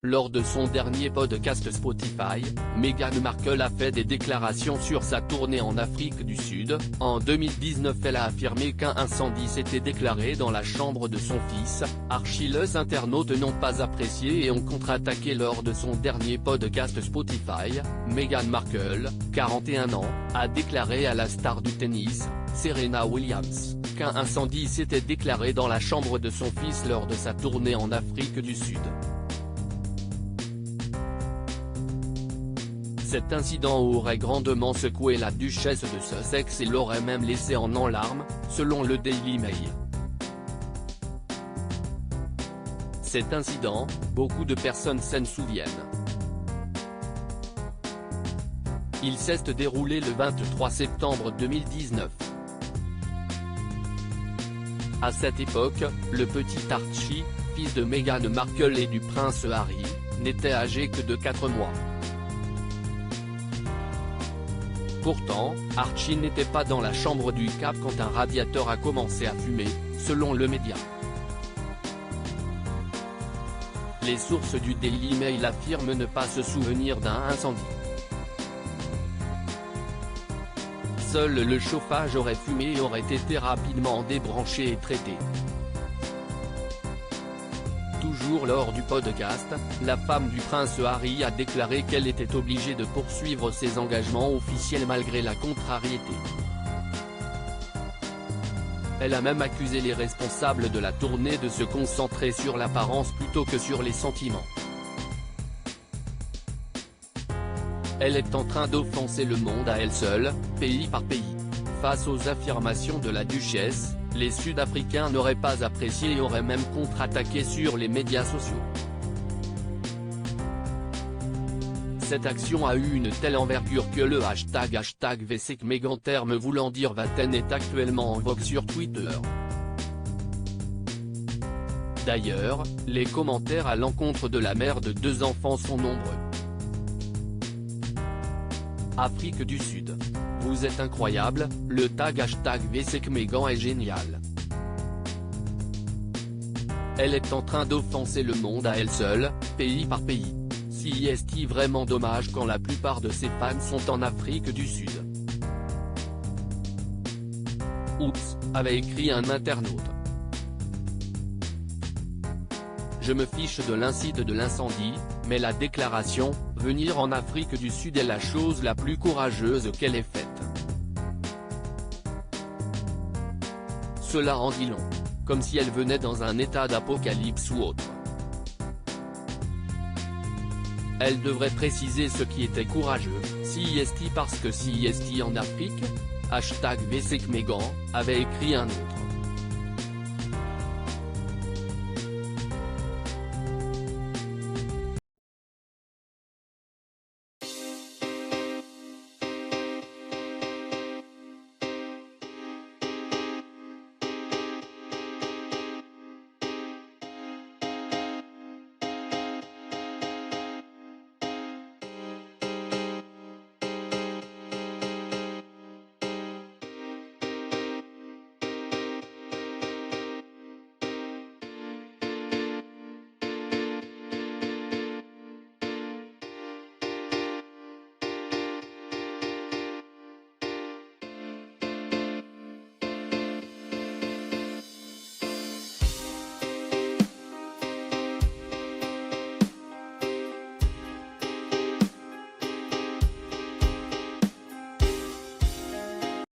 Lors de son dernier podcast Spotify, Meghan Markle a fait des déclarations sur sa tournée en Afrique du Sud. En 2019, elle a affirmé qu'un incendie s'était déclaré dans la chambre de son fils. Archie. Les internautes n'ont pas apprécié et ont contre-attaqué lors de son dernier podcast Spotify. Meghan Markle, 41 ans, a déclaré à la star du tennis, Serena Williams, qu'un incendie s'était déclaré dans la chambre de son fils lors de sa tournée en Afrique du Sud. Cet incident aurait grandement secoué la duchesse de Sussex et l'aurait même laissée en larmes, selon le Daily Mail. Cet incident, beaucoup de personnes s'en souviennent. Il s'est déroulé le 23 septembre 2019. À cette époque, le petit Archie, fils de Meghan Markle et du prince Harry, n'était âgé que de 4 mois. Pourtant, Archie n'était pas dans la chambre du Cap quand un radiateur a commencé à fumer, selon le média. Les sources du Daily Mail affirment ne pas se souvenir d'un incendie. Seul le chauffage aurait fumé et aurait été rapidement débranché et traité. Toujours lors du podcast, la femme du prince Harry a déclaré qu'elle était obligée de poursuivre ses engagements officiels malgré la contrariété. Elle a même accusé les responsables de la tournée de se concentrer sur l'apparence plutôt que sur les sentiments. Elle est en train d'offenser le monde à elle seule, pays par pays. Face aux affirmations de la duchesse, les Sud-Africains n'auraient pas apprécié et auraient même contre-attaqué sur les médias sociaux. Cette action a eu une telle envergure que le hashtag #VSecMeghan, terme voulant dire Vatten, est actuellement en vogue sur Twitter. D'ailleurs, les commentaires à l'encontre de la mère de 2 enfants sont nombreux. Afrique du Sud. Vous êtes incroyable, le tag #VSecMeghan est génial. Elle est en train d'offenser le monde à elle seule, pays par pays. Si est vraiment dommage quand la plupart de ses fans sont en Afrique du Sud. Oups, avait écrit un internaute. Je me fiche de l'incident de l'incendie, mais la déclaration « Venir en Afrique du Sud » est la chose la plus courageuse qu'elle ait faite. Cela en dit long. Comme si elle venait dans un état d'apocalypse ou autre. Elle devrait préciser ce qui était courageux, parce que si en Afrique #VSecMeghan, avait écrit un autre.